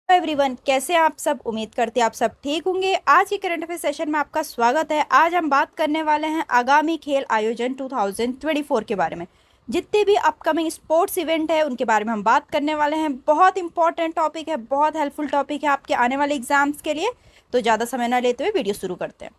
Everyone, कैसे हैं आप सब। उम्मीद करते हैं आप सब ठीक होंगे। आज के करंट अफेयर सेशन में आपका स्वागत है। आज हम बात करने वाले हैं आगामी खेल आयोजन 2024 के बारे में। जितने भी अपकमिंग स्पोर्ट्स इवेंट है उनके बारे में हम बात करने वाले हैं। बहुत इंपॉर्टेंट टॉपिक है, बहुत हेल्पफुल टॉपिक है आपके आने वाले एग्जाम्स के लिए। तो ज़्यादा समय ना लेते हुए वीडियो शुरू करते हैं।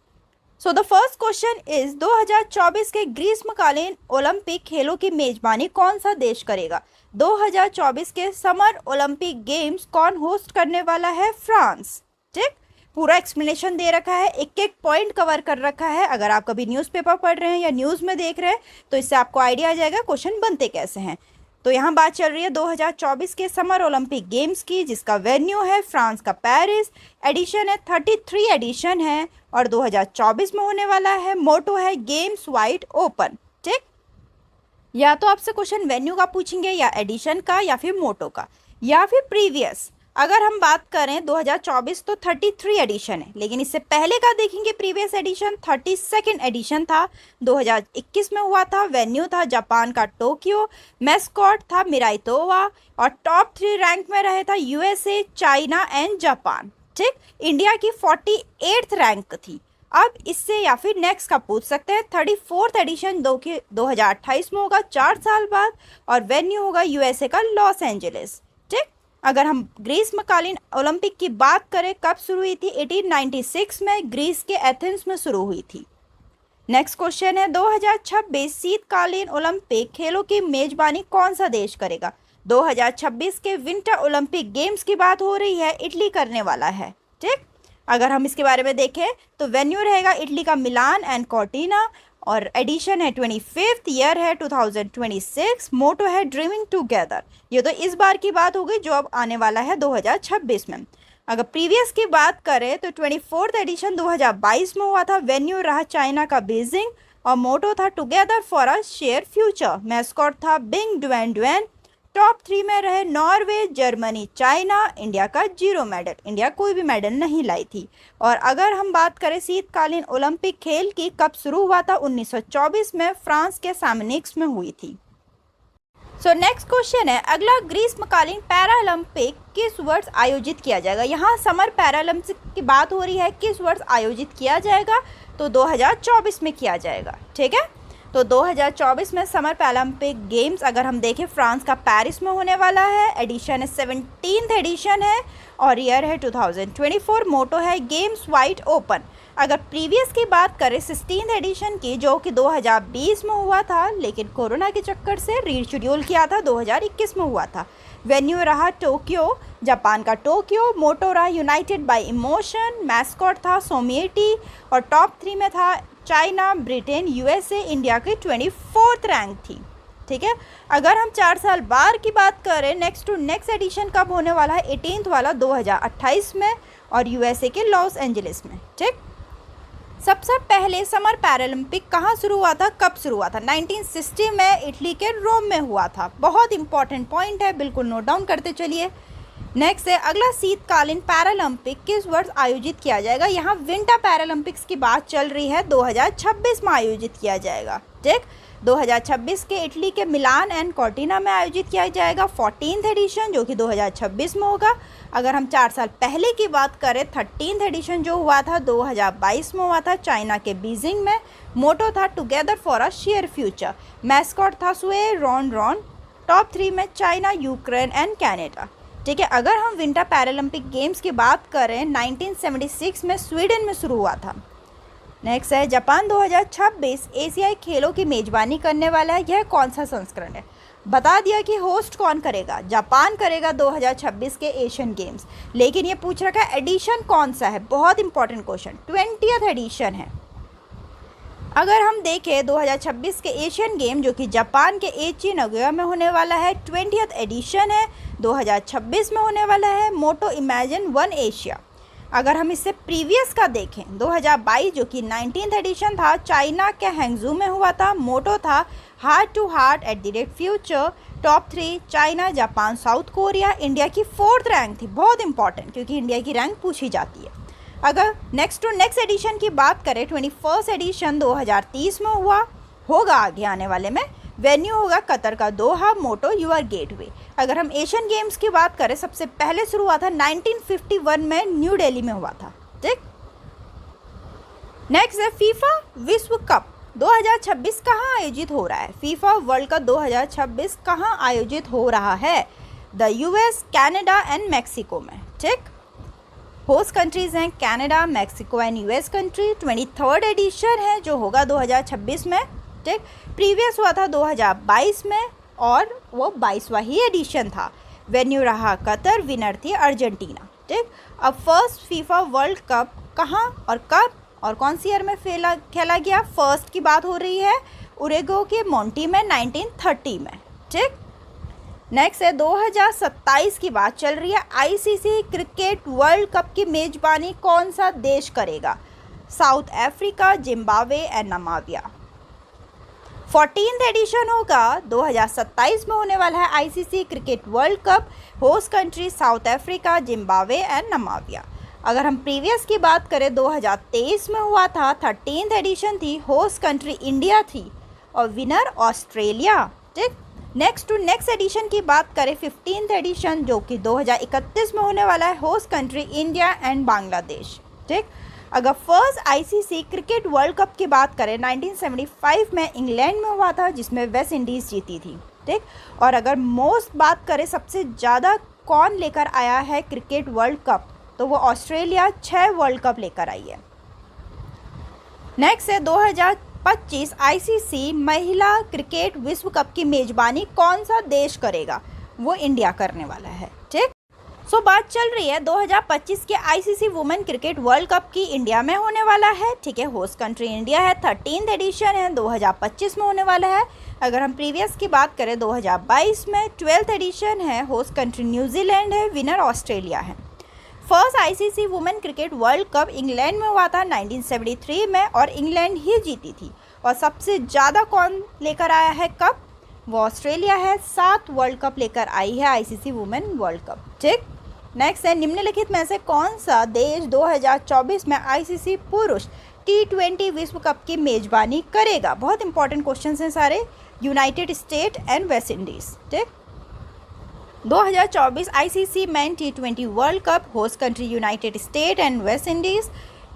So the first question is 2024 के ग्रीष्मकालीन ओलंपिक खेलों की मेजबानी कौन सा देश करेगा। 2024 के समर ओलंपिक गेम्स कौन होस्ट करने वाला है। फ्रांस। ठीक, पूरा एक्सप्लेनेशन दे रखा है, एक एक पॉइंट कवर कर रखा है। अगर आप कभी न्यूज़पेपर पढ़ रहे हैं या न्यूज़ में देख रहे हैं तो इससे आपको आइडिया आ जाएगा क्वेश्चन बनते कैसे हैं। तो यहाँ बात चल रही है 2024 के समर ओलंपिक गेम्स की, जिसका वेन्यू है फ्रांस का पेरिस। एडिशन है 33 एडिशन है और 2024 में होने वाला है। मोटो है गेम्स वाइड ओपन। ठीक, या तो आपसे क्वेश्चन वेन्यू का पूछेंगे या एडिशन का या फिर मोटो का या फिर प्रीवियस। अगर हम बात करें 2024 तो 33 एडिशन है, लेकिन इससे पहले का देखेंगे प्रीवियस एडिशन 32nd एडिशन था, 2021 में हुआ था। वेन्यू था जापान का टोक्यो। मैस्कॉट था मिराइतोवा और टॉप 3 रैंक में रहे था यूएसए, चाइना एंड जापान। ठीक, इंडिया की 48th रैंक थी। अब इससे या फिर नेक्स्ट का पूछ सकते हैं। 34th एडिशन 2028 में होगा, 4 साल बाद, और वेन्यू होगा यूएसए का लॉस एंजलिस। ठीक, अगर हम ग्रीष्मकालीन ओलंपिक की बात करें कब शुरू हुई थी, 1896 में ग्रीस के एथेंस में शुरू हुई थी। नेक्स्ट क्वेश्चन है 2026 शीतकालीन ओलंपिक खेलों की मेजबानी कौन सा देश करेगा। 2026 के विंटर ओलंपिक गेम्स की बात हो रही है, इटली करने वाला है। ठीक, अगर हम इसके बारे में देखें तो वेन्यू रहेगा इटली का मिलान एंड कॉर्टिना और एडिशन है 25th, ईयर है 2026। मोटो है ड्रीमिंग टुगेदर। ये तो इस बार की बात हो गई जो अब आने वाला है 2026 में। अगर प्रीवियस की बात करें तो 24th एडिशन 2022 में हुआ था। वेन्यू रहा चाइना का बीजिंग और मोटो था together for a share future. Mascot था बिंग ड्वेन ड्वेन। टॉप 3 में रहे नॉर्वे, जर्मनी, चाइना। इंडिया का 0 मेडल, इंडिया कोई भी मेडल नहीं लाई थी। और अगर हम बात करें शीतकालीन ओलंपिक खेल की कब शुरू हुआ था, 1924 में फ्रांस के सामनिक्स में हुई थी। सो नेक्स्ट क्वेश्चन है अगला, ग्रीष्मकालीन पैरालंपिक किस वर्ष आयोजित किया जाएगा। यहाँ समर पैरालंपिक की बात हो रही है, किस वर्ष आयोजित किया जाएगा, तो 2024 में किया जाएगा। ठीक है, तो 2024 में समर पैरालंपिक गेम्स अगर हम देखें फ्रांस का पेरिस में होने वाला है। एडिशन है 17th एडिशन है और ईयर है 2024। मोटो है गेम्स वाइड ओपन। अगर प्रीवियस की बात करें 16th एडिशन की, जो कि 2020 में हुआ था, लेकिन कोरोना के चक्कर से रीशेड्यूल किया था, 2021 में हुआ था। वेन्यू रहा टोक्यो, जापान का टोक्यो। मोटो रहा यूनाइटेड बाय इमोशन। मैस्कॉट था सोमिएटी और टॉप 3 में था चाइना, ब्रिटेन, यूएसए। इंडिया की 24th रैंक थी। ठीक है, अगर हम 4 साल बाद की बात करें, नेक्स्ट टू नेक्स्ट एडिशन कब होने वाला है, 18th वाला 2028 में और यूएसए के लॉस एंजलिस में। ठीक, सबसे पहले समर पैरालंपिक कहाँ शुरू हुआ था, कब शुरू हुआ था, 1960 में इटली के रोम में हुआ था। बहुत इंपॉर्टेंट पॉइंट है, बिल्कुल नोट डाउन करते चलिए। नेक्स्ट है अगला, शीतकालीन पैरालंपिक किस वर्ष आयोजित किया जाएगा। यहाँ विंटर पैरालंपिक्स की बात चल रही है, 2026 में आयोजित किया जाएगा। ठीक, 2026 के इटली के मिलान एंड कॉर्टिना में आयोजित किया जाएगा 14th एडिशन, जो कि 2026 में होगा। अगर हम 4 साल पहले की बात करें, 13th एडिशन जो हुआ था 2022 में हुआ था, चाइना के बीजिंग में। मोटो था together for a share future. Mascot था सुए रॉन रॉन। टॉप 3 में चाइना, यूक्रेन एंड कैनेडा। ठीक है, अगर हम विंटर पैरालंपिक गेम्स की बात करें, 1976 में स्वीडन में शुरू हुआ था। नेक्स्ट है जापान 2026 एशियाई खेलों की मेजबानी करने वाला है। यह कौन सा संस्करण है, बता दिया कि होस्ट कौन करेगा, जापान करेगा 2026 के एशियन गेम्स। लेकिन ये पूछ रखा है एडिशन कौन सा है, बहुत इंपॉर्टेंट क्वेश्चन, 20th एडिशन है। अगर हम देखें 2026 के एशियन गेम जो कि जापान के एची नगोया में होने वाला है, 20th एडिशन है, 2026 में होने वाला है। मोटो इमेजिन वन एशिया। अगर हम इससे प्रीवियस का देखें, 2022 जो कि 19th एडिशन था, चाइना के हैंगजू में हुआ था। मोटो था heart to heart at the rate future. Top 3 China, Japan, South Korea. India की 4th रैंक थी, बहुत इंपॉर्टेंट क्योंकि इंडिया की रैंक पूछी जाती है। अगर नेक्स्ट टू नेक्स्ट एडिशन की बात करें, 21st एडिशन 2030 में होगा आगे आने वाले में। वेन्यू होगा कतर का दोहा, मोटो यूर गेटवे। अगर हम एशियन गेम्स की बात करें, सबसे पहले शुरू हुआ था 1951 में न्यू दिल्ली में हुआ था। ठीक, नेक्स्ट है फीफा विश्व कप 2026 कहाँ आयोजित हो रहा है? फीफा वर्ल्ड कप 2026 कहाँ आयोजित हो रहा है? The US, Canada and Mexico में। ठीक, होस्ट कंट्रीज हैं Canada, Mexico and US country. 23rd edition है जो होगा 2026 में। ठीक, प्रीवियस हुआ था 2022 में और वो 22वां ही एडिशन था। वेन्यू रहा कतर, विनर थी अर्जेंटीना। ठीक, अब फर्स्ट फीफा वर्ल्ड कप कहाँ और कब और कौन सी ईयर में खेला गया? फर्स्ट की बात हो रही है उरेगो के मोंटी में 1930 में। ठीक, नेक्स्ट है 2027 की बात चल रही है। आईसीसी क्रिकेट वर्ल्ड कप की मेजबानी कौन सा देश करेगा? South Africa, Zimbabwe and Namibia. 14th edition होगा 2027 में होने वाला है ICC cricket world cup. Host country South Africa, Zimbabwe and Namibia. अगर हम प्रीवियस की बात करें 2023 में हुआ था, 13th एडिशन थी, होस्ट कंट्री इंडिया थी और विनर ऑस्ट्रेलिया। ठीक, नेक्स्ट टू नेक्स्ट एडिशन की बात करें 15th एडिशन जो कि 2031 में होने वाला है, host country India and Bangladesh. ठीक, अगर first ICC cricket world cup की बात करें 1975 में इंग्लैंड में हुआ था जिसमें वेस्ट इंडीज़ जीती थी। ठीक, और अगर मोस्ट बात करें सबसे ज़्यादा कौन लेकर आया है क्रिकेट वर्ल्ड कप, तो वो ऑस्ट्रेलिया 6 वर्ल्ड कप लेकर आई है। नेक्स्ट है 2025 आईसीसी महिला क्रिकेट विश्व कप की मेजबानी कौन सा देश करेगा? वो इंडिया करने वाला है। ठीक, सो बात चल रही है 2025 के ICC women cricket world cup की इंडिया में होने वाला है। ठीक है, होस्ट कंट्री इंडिया है, 13th एडिशन है, 2025 में होने वाला है। अगर हम प्रीवियस की बात करें 2022 में 12th एडिशन है, होस्ट कंट्री न्यूजीलैंड है, विनर ऑस्ट्रेलिया है। First ICC women cricket world cup England में हुआ था 1973 में और इंग्लैंड ही जीती थी। और सबसे ज़्यादा कौन लेकर आया है कप? वो ऑस्ट्रेलिया है, 7 वर्ल्ड कप लेकर आई है आईसीसी वुमेन वर्ल्ड कप। ठीक, नेक्स्ट है निम्नलिखित में से कौन सा देश 2024 में आईसीसी पुरुष T20 विश्व कप की मेजबानी करेगा? बहुत इंपॉर्टेंट क्वेश्चन हैं सारे। United State and West Indies. ठीक, 2024 ICC man T20 world cup, host country United State and West Indies.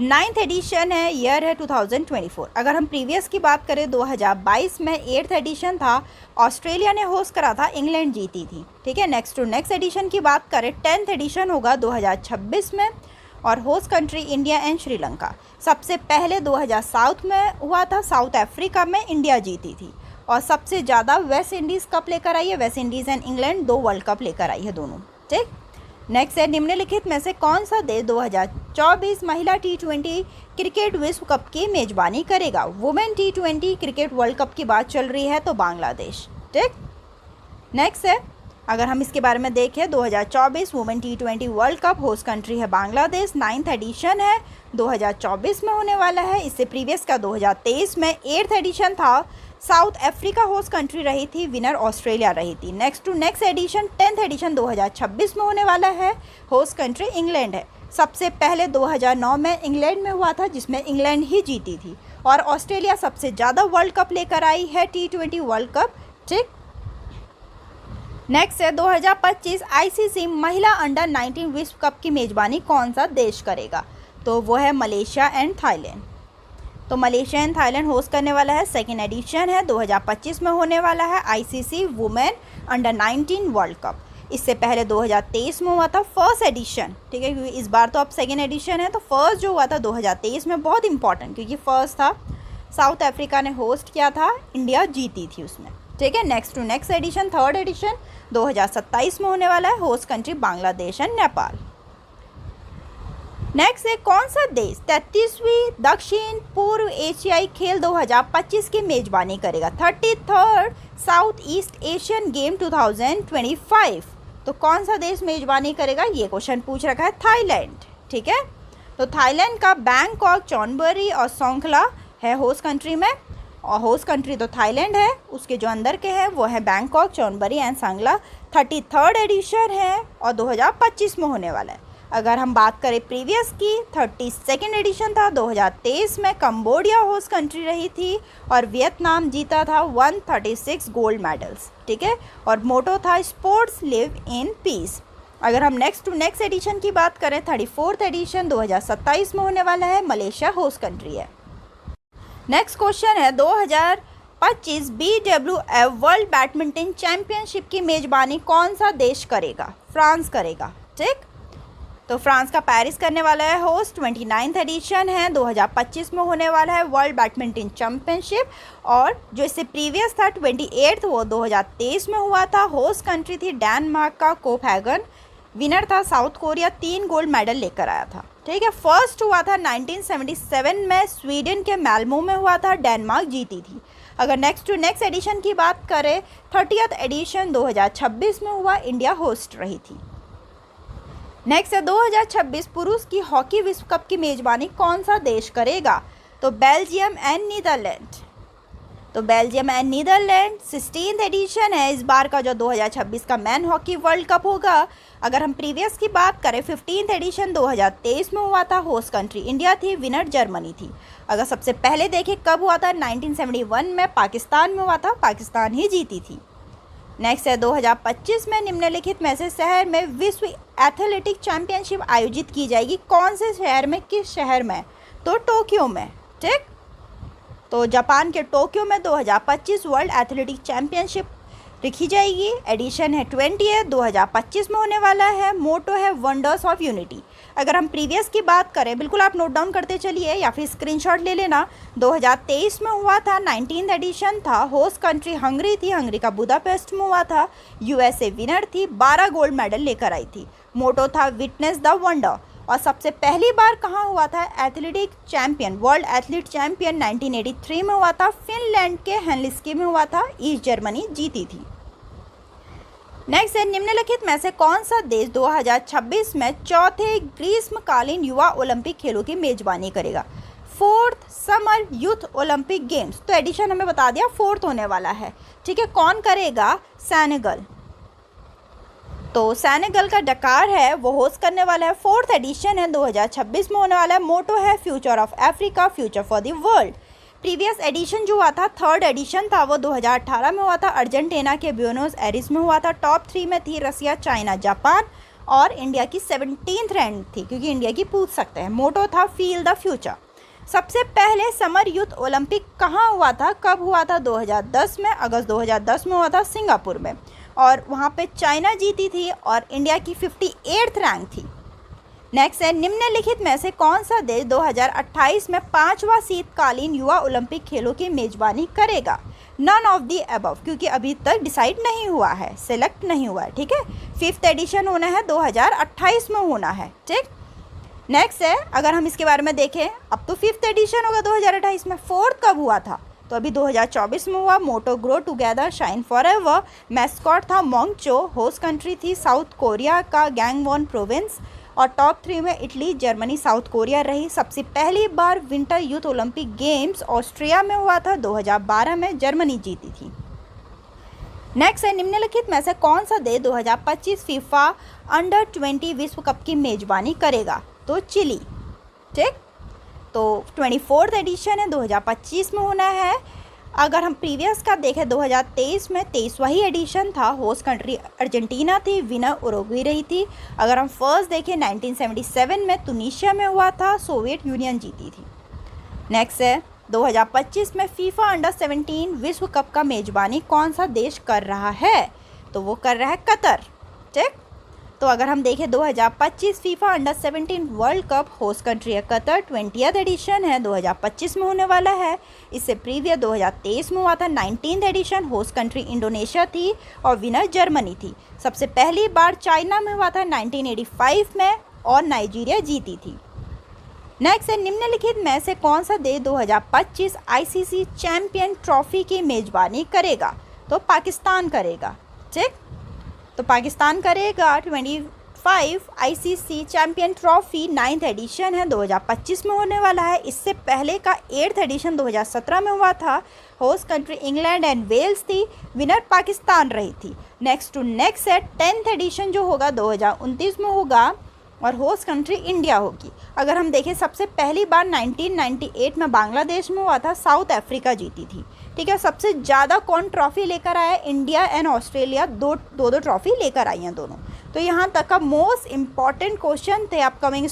9th edition है, ईयर है 2024। अगर हम प्रीवियस की बात करें 2022 में 8th एडिशन था, ऑस्ट्रेलिया ने होस्ट करा था, इंग्लैंड जीती थी। ठीक है, नेक्स्ट टू नेक्स्ट एडिशन की बात करें 10th एडिशन होगा 2026 में और host country India and Sri Lanka. सबसे पहले 2007 में हुआ था, साउथ अफ्रीका में इंडिया जीती थी। और सबसे ज़्यादा वेस्ट इंडीज़ कप लेकर आई है, West Indies and England 2 world cup लेकर आई है दोनों। ठीक, नेक्स्ट है निम्नलिखित में से कौन सा देश 2024 महिला T20 क्रिकेट विश्व कप की मेजबानी करेगा? Women T20 cricket world cup की बात चल रही है तो बांग्लादेश। ठीक, नेक्स्ट है अगर हम इसके बारे में देखें 2024 women T20 world cup, host country है बांग्लादेश, 9th एडिशन है, 2024 में होने वाला है। इससे प्रीवियस का 2023 में 8th एडिशन था, साउथ अफ्रीका होस्ट कंट्री रही थी, विनर ऑस्ट्रेलिया रही थी। Next to next edition 10th edition 2026 में होने वाला है, होस्ट कंट्री इंग्लैंड है। सबसे पहले 2009 में इंग्लैंड में हुआ था जिसमें इंग्लैंड ही जीती थी और ऑस्ट्रेलिया सबसे ज़्यादा वर्ल्ड कप लेकर आई है T20 वर्ल्ड कप। ठीक, नेक्स्ट है 2025 आईसीसी महिला अंडर 19 विश्व कप की मेजबानी कौन सा देश करेगा? तो वो है मलेशिया एंड थाईलैंड। तो मलेशिया एंड थाईलैंड होस्ट करने वाला है, 2nd एडिशन है, 2025 में होने वाला है ICC women under 19 world cup. इससे पहले 2023 में हुआ था फर्स्ट एडिशन। ठीक है, क्योंकि इस बार तो अब 2nd एडिशन है, तो फर्स्ट जो हुआ था 2023 में बहुत इंपॉर्टेंट क्योंकि फर्स्ट था, साउथ अफ्रीका ने होस्ट किया था, इंडिया जीती थी उसमें। ठीक है, next to next edition 3rd edition 2027 में होने वाला है, host country Bangladesh and Nepal. Next है कौन सा देश 33वीं दक्षिण पूर्व एशियाई खेल 2025 की मेजबानी करेगा? 33rd south east Asian game 2025। तो कौन सा देश मेजबानी करेगा? ये क्वेश्चन पूछ रखा है, थाईलैंड। ठीक है, तो थाईलैंड का बैंकॉक, चॉनबरी और सोंखला है होस्ट कंट्री में, और होस्ट कंट्री तो थाईलैंड है, उसके जो अंदर के हैं वो है Bangkok, Chonburi and Songkhla. 33rd edition है और 2025 में होने वाला है। अगर हम बात करें प्रीवियस की, 32nd एडिशन था 2023 में। कंबोडिया होस्ट कंट्री रही थी और वियतनाम जीता था 136 गोल्ड मेडल्स, ठीक है। और मोटो था स्पोर्ट्स लिव इन पीस। अगर हम नेक्स्ट एडिशन की बात करें, 34th एडिशन 2027 में होने वाला है। मलेशिया होस्ट कंट्री है। नेक्स्ट क्वेश्चन है 2025 BWF वर्ल्ड बैडमिंटन चैंपियनशिप की मेजबानी कौन सा देश करेगा? फ्रांस करेगा, ठीक। तो फ्रांस का पेरिस करने वाला है होस्ट। 29th एडिशन है, 2025 में होने वाला है वर्ल्ड बैडमिंटन चैंपियनशिप। और जो इससे प्रीवियस था 28th, वो 2023 में हुआ था। होस्ट कंट्री थी डेनमार्क का कोपहैगन। विनर था साउथ कोरिया, 3 गोल्ड मेडल लेकर आया था, ठीक है। फर्स्ट हुआ था 1977 में, स्वीडन के मैल्मो में हुआ था, डेनमार्क जीती थी। अगर नेक्स्ट एडिशन की बात करें, 30th एडिशन 2026 में हुआ, इंडिया होस्ट रही थी। नेक्स्ट है 2026 पुरुष की हॉकी विश्व कप की मेजबानी कौन सा देश करेगा? तो बेल्जियम एंड नीदरलैंड। तो Belgium and Netherland 16th edition है इस बार का जो 2026 का मैन हॉकी वर्ल्ड कप होगा। अगर हम प्रीवियस की बात करें, 15th एडिशन 2023 में हुआ था। होस्ट कंट्री इंडिया थी, विनर जर्मनी थी। अगर सबसे पहले देखें कब हुआ था, 1971 में पाकिस्तान में हुआ था, पाकिस्तान ही जीती थी। नेक्स्ट है 2025 में निम्नलिखित में से शहर में विश्व एथलेटिक चैंपियनशिप आयोजित की जाएगी? कौन से शहर में, किस शहर में? तो टोक्यो में, ठीक। तो जापान के टोक्यो में 2025 वर्ल्ड एथलेटिक चैंपियनशिप रखी जाएगी। एडिशन है 20 2025 में होने वाला है। मोटो है वंडर्स ऑफ यूनिटी। अगर हम प्रीवियस की बात करें, बिल्कुल आप नोट डाउन करते चलिए या फिर स्क्रीनशॉट ले लेना। 2023 में हुआ था, 19th एडिशन था। होस्ट कंट्री हंगरी थी, हंगरी का बुदापेस्ट में हुआ था। यूएसए विनर थी, 12 गोल्ड मेडल लेकर आई थी। मोटो था विटनेस द वंडर। और सबसे पहली बार कहाँ हुआ था athletic champion, world athlete champion 1983 में हुआ था। फिनलैंड के हेलसिंकी में हुआ था, ईस्ट जर्मनी जीती थी। नेक्स्ट है निम्नलिखित में से कौन सा देश 2026 में चौथे ग्रीष्मकालीन युवा ओलंपिक खेलों की मेजबानी करेगा? 4th summer youth Olympic games. तो एडिशन हमें बता दिया 4th होने वाला है, ठीक है। कौन करेगा? सेनेगल। तो सेनेगल का डकार है, वो होस्ट करने वाला है। 4th एडिशन है, 2026 में होने वाला है। मोटो है future of Africa, future for the world. Previous edition जो हुआ था, 3rd एडिशन था, वो 2018 में हुआ था। अर्जेंटीना के ब्यूनोस एरिस में हुआ था। टॉप 3 में थी रसिया, चाइना, जापान। और इंडिया की 17th रैंक थी, क्योंकि इंडिया की पूछ सकते हैं। मोटो था फील द फ्यूचर। सबसे पहले समर यूथ ओलंपिक कहाँ हुआ था, कब हुआ था? 2010 में, अगस्त 2010 में हुआ था सिंगापुर में। और वहाँ पे चाइना जीती थी और इंडिया की 58th रैंक थी। नेक्स्ट है निम्नलिखित में से कौन सा देश 2028 में 5वां शीतकालीन युवा ओलंपिक खेलों की मेजबानी करेगा? नन ऑफ दी अबव, क्योंकि अभी तक डिसाइड नहीं हुआ है, सेलेक्ट नहीं हुआ है, ठीक है। 5th एडिशन होना है, 2028 में होना है, ठीक। नेक्स्ट है, अगर हम इसके बारे में देखें, अब तो 5th एडिशन होगा 2028 में। 4th कब हुआ था? तो अभी 2024 में हुआ। Motto grow together shine forever. Mascot था मोंगचो। होस्ट कंट्री थी साउथ कोरिया का गैंगवॉन प्रोविंस। और टॉप 3 में इटली, जर्मनी, साउथ कोरिया रही। सबसे पहली बार winter youth Olympic games Austria में हुआ था, 2012 में जर्मनी जीती थी। नेक्स्ट है निम्नलिखित में से कौन सा देश 2025 फीफा अंडर 20 विश्व कप की मेजबानी करेगा? तो चिली, ठीक। तो 24th एडिशन है, 2025 में होना है। अगर हम प्रीवियस का देखें, 2023 में 23वां ही एडिशन था। होस्ट कंट्री अर्जेंटीना थी, विनर उरुग्वे रही थी। अगर हम फर्स्ट देखें, 1977 में तुनीशिया में हुआ था, सोवियत यूनियन जीती थी। नेक्स्ट है 2025 में फीफा अंडर 17 विश्व कप का मेजबानी कौन सा देश कर रहा है? तो वो कर रहा है कतर, ठीक। तो अगर हम देखें 2025 FIFA under 17 world cup, host country है कतर। 20th एडिशन है, 2025 में होने वाला है। इससे प्रीवियस 2023 में हुआ था। 19th addition, host country Indonesia थी और विनर जर्मनी थी। सबसे पहली बार चाइना में हुआ था 1985 में और नाइजीरिया जीती थी। नेक्स्ट है निम्नलिखित में से कौन सा देश 2025 ICC चैंपियन ट्रॉफी की मेजबानी करेगा? तो पाकिस्तान करेगा, ठीक। तो पाकिस्तान करेगा 25 ICC champion trophy. 9th edition है, 2025 में होने वाला है। इससे पहले का 8th एडिशन 2017 में हुआ था। Host country England and Wales थी, विनर पाकिस्तान रही थी। नेक्स्ट है 10th एडिशन जो होगा 2029 में होगा। और होस्ट कंट्री इंडिया होगी। अगर हम देखें सबसे पहली बार 1998 में बांग्लादेश में हुआ था, साउथ अफ्रीका जीती थी। ठीक है, सबसे ज़्यादा कौन ट्रॉफी लेकर आया? इंडिया एंड ऑस्ट्रेलिया दो ट्रॉफी लेकर आई हैं दोनों। तो यहाँ तक का मोस्ट इम्पॉर्टेंट क्वेश्चन थे अपकमिंग